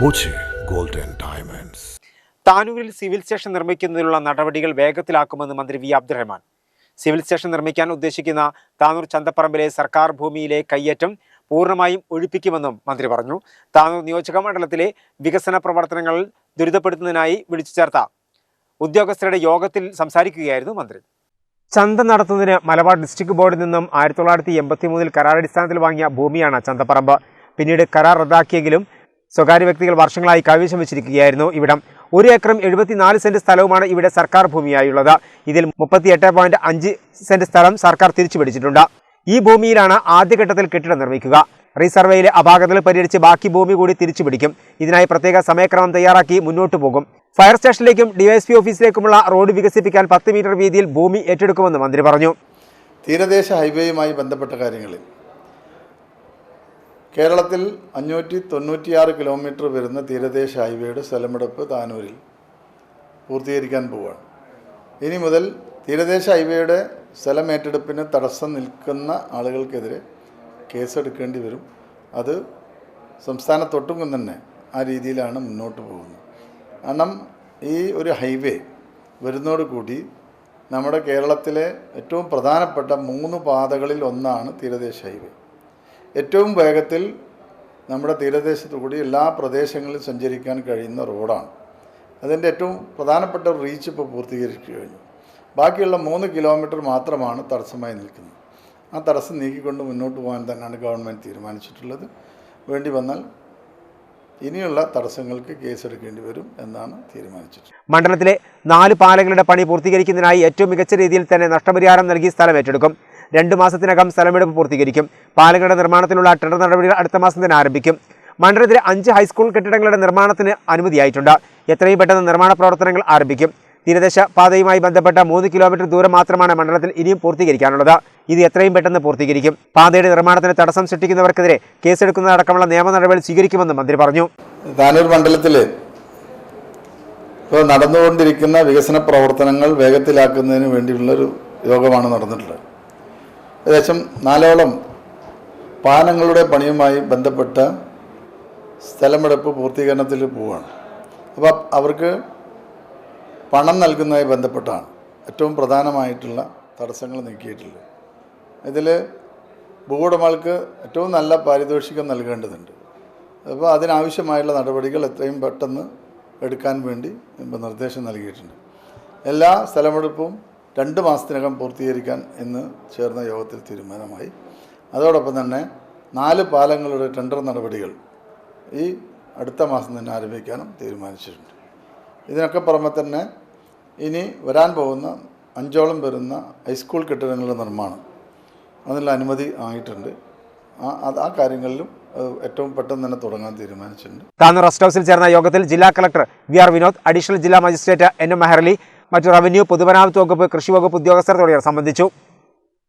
മുച്ചി gold and diamonds. താനൂരിൽ civil station നിർമ്മിക്കുന്നതിനുള്ള നടപടികൾ വേഗത്തിലാക്കുമെന്ന് മന്ത്രി വി അബ്ദുറഹ്മാൻ. സിവിൽ സ്റ്റേഷൻ നിർമ്മിക്കാൻ ഉദ്ദേശിക്കുന്ന താനൂർ ചന്തപ്പറമ്പിലെ സർക്കാർ ഭൂമിയിലെ കയ്യേറ്റം പൂർണ്ണമായും ഒഴിപ്പിക്കുമെന്നും മന്ത്രി പറഞ്ഞു. താനൂർ നിയോജക മണ്ഡലത്തിലെ വികസന പ്രവർത്തനങ്ങൾ ത്വരിതപ്പെടുത്തുന്നതിനായി വിളിച്ചു ചേർത്ത ഉദ്യോഗസ്ഥരുടെ യോഗത്തിൽ സംസാരിക്കുകയായിരുന്നു മന്ത്രി. ചന്ത നടത്തുന്നതിന് മലബാർ ഡിസ്ട്രിക്ട് ബോർഡിൽ നിന്നും 1983 കരാറടിസ്ഥാനത്തിൽ വാങ്ങിയ ഭൂമിയാണ് ചന്തപ്പറമ്പ്. പിന്നീട് കരാർ റദ്ദാക്കിയെങ്കിലും സ്വകാര്യ വ്യക്തികൾ വർഷങ്ങളായി കൈവശം വെച്ചിരിക്കുകയായിരുന്നു ഇവിടം. 1 ഏക്കറും 74 സെന്റ് സ്ഥലവുമാണ് ഇവിടെ സർക്കാർ ഭൂമിയായുള്ളത്. ഇതിൽ 38.5 സെന്റ് സ്ഥലം സർക്കാർ തിരിച്ചുപിടിച്ചിട്ടുണ്ട്. ഈ ഭൂമിയിലാണ് ആദ്യഘട്ടത്തിൽ കെട്ടിടം നിർമ്മിക്കുക. റീസർവേയിലെ അപാകതകൾ പരിഹരിച്ച് ബാക്കി ഭൂമി കൂടി തിരിച്ചുപിടിക്കും. ഇതിനായി പ്രത്യേക സമയക്രമം തയ്യാറാക്കി മുന്നോട്ടു പോകും. ഫയർ സ്റ്റേഷനിലേക്കും ഡിവൈഎസ്പി ഓഫീസിലേക്കുമുള്ള റോഡ് വികസിപ്പിക്കാൻ 10 മീറ്റർ വീതിയിൽ ഭൂമി ഏറ്റെടുക്കുമെന്ന് മന്ത്രി പറഞ്ഞു. തീരദേശ ഹൈവേയുമായി ബന്ധപ്പെട്ട കാര്യങ്ങളിൽ കേരളത്തിൽ 596 കിലോമീറ്റർ വരുന്ന തീരദേശ ഹൈവേയുടെ സ്ഥലമെടുപ്പ് താനൂരിൽ പൂർത്തീകരിക്കാൻ പോവുകയാണ്. ഇനി മുതൽ തീരദേശ ഹൈവേയുടെ സ്ഥലം ഏറ്റെടുപ്പിന് തടസ്സം നിൽക്കുന്ന ആളുകൾക്കെതിരെ കേസെടുക്കേണ്ടി വരും. അത് സംസ്ഥാനത്തൊട്ടും തന്നെ ആ രീതിയിലാണ് മുന്നോട്ട് പോകുന്നത്. കാരണം ഈ ഒരു ഹൈവേ വരുന്നതോടുകൂടി നമ്മുടെ കേരളത്തിലെ ഏറ്റവും പ്രധാനപ്പെട്ട 3 പാതകളിൽ ഒന്നാണ് തീരദേശ ഹൈവേ. ഏറ്റവും വേഗത്തിൽ നമ്മുടെ തീരദേശത്തു കൂടി എല്ലാ പ്രദേശങ്ങളിലും സഞ്ചരിക്കാൻ കഴിയുന്ന റോഡാണ്. അതിൻ്റെ ഏറ്റവും പ്രധാനപ്പെട്ട റീച്ച് ഇപ്പോൾ പൂർത്തീകരിച്ചു കഴിഞ്ഞു. ബാക്കിയുള്ള 3 കിലോമീറ്റർ മാത്രമാണ് തടസ്സമായി നിൽക്കുന്നത്. ആ തടസ്സം നീക്കിക്കൊണ്ട് മുന്നോട്ട് പോകാൻ തന്നെയാണ് ഗവൺമെൻറ് തീരുമാനിച്ചിട്ടുള്ളത്. വേണ്ടി വന്നാൽ ഇനിയുള്ള തടസ്സങ്ങൾക്ക് കേസെടുക്കേണ്ടി വരും എന്നാണ് തീരുമാനിച്ചിട്ടുള്ളത്. മണ്ഡലത്തിലെ 4 പാലങ്ങളുടെ പണി പൂർത്തീകരിക്കുന്നതിനായി ഏറ്റവും മികച്ച രീതിയിൽ തന്നെ നഷ്ടപരിഹാരം നൽകി സ്ഥലം ഏറ്റെടുക്കും. 2 മാസത്തിനകം സ്ഥലമെടുപ്പ് പൂർത്തീകരിക്കും. പാലങ്ങളുടെ നിർമ്മാണത്തിനുള്ള ടെൻഡർ നടപടികൾ അടുത്ത മാസം തന്നെ ആരംഭിക്കും. മണ്ഡലത്തിലെ 5 ഹൈസ്കൂൾ കെട്ടിടങ്ങളുടെ നിർമ്മാണത്തിന് അനുമതിയായിട്ടുണ്ട്. എത്രയും പെട്ടെന്ന് നിർമ്മാണ പ്രവർത്തനങ്ങൾ ആരംഭിക്കും. തീരദേശ പാതയുമായി ബന്ധപ്പെട്ട 3 കിലോമീറ്റർ ദൂരം മാത്രമാണ് മണ്ഡലത്തിൽ ഇനിയും പൂർത്തീകരിക്കാനുള്ളത്. ഇത് എത്രയും പെട്ടെന്ന് പൂർത്തീകരിക്കും. പാതയുടെ നിർമ്മാണത്തിന് തടസ്സം സൃഷ്ടിക്കുന്നവർക്കെതിരെ കേസെടുക്കുന്നതടക്കമുള്ള നിയമ നടപടി സ്വീകരിക്കുമെന്നും മന്ത്രി പറഞ്ഞു. താനൂർ മണ്ഡലത്തിൽ ഇപ്പോൾ നടന്നുകൊണ്ടിരിക്കുന്ന വികസന പ്രവർത്തനങ്ങൾ വേഗത്തിലാക്കുന്നതിന് വേണ്ടിയുള്ളൊരു യോഗമാണ് നടന്നിട്ടുള്ളത്. ഏകദേശം 4ഓളം പാലങ്ങളുടെ പണിയുമായി ബന്ധപ്പെട്ട സ്ഥലമെടുപ്പ് പൂർത്തീകരണത്തിൽ പോവുകയാണ്. അപ്പോൾ അവർക്ക് പണം നൽകുന്നതുമായി ബന്ധപ്പെട്ടാണ് ഏറ്റവും പ്രധാനമായിട്ടുള്ള തടസ്സങ്ങൾ നീക്കിയിട്ടുള്ളത്. ഇതിൽ ഭൂവുടമകൾക്ക് ഏറ്റവും നല്ല പാരിതോഷികം നൽകേണ്ടതുണ്ട്. അപ്പോൾ അതിനാവശ്യമായുള്ള നടപടികൾ എത്രയും പെട്ടെന്ന് എടുക്കാൻ വേണ്ടി ഇപ്പോൾ നിർദ്ദേശം നൽകിയിട്ടുണ്ട്. എല്ലാ സ്ഥലമെടുപ്പും 2 മാസത്തിനകം പൂർത്തീകരിക്കാൻ ഇന്ന് ചേർന്ന യോഗത്തിൽ തീരുമാനമായി. അതോടൊപ്പം തന്നെ 4 പാലങ്ങളുടെ ടെൻഡർ നടപടികൾ ഈ അടുത്ത മാസം തന്നെ ആരംഭിക്കാനും തീരുമാനിച്ചിട്ടുണ്ട്. ഇതിനൊക്കെ പുറമെ തന്നെ ഇനി വരാൻ പോകുന്ന 5ഓളം വരുന്ന ഹൈസ്കൂൾ കെട്ടിടങ്ങളുടെ നിർമ്മാണം അതിനുള്ള അനുമതി ആയിട്ടുണ്ട്. ആ കാര്യങ്ങളിലും ഏറ്റവും പെട്ടെന്ന് തന്നെ തുടങ്ങാൻ തീരുമാനിച്ചിട്ടുണ്ട്. താനൂർ റെസ്റ്റ് ഹൗസിൽ ചേർന്ന യോഗത്തിൽ ജില്ലാ കളക്ടർ VR വിനോദ്, അഡീഷണൽ ജില്ലാ മജിസ്ട്രേറ്റ് NM മെഹർലി, മറ്റു റവന്യൂ, പൊതുമരാമത്ത് വകുപ്പ്, കൃഷി വകുപ്പ് ഉദ്യോഗസ്ഥർ തുടങ്ങിയവർ സംബന്ധിച്ചു.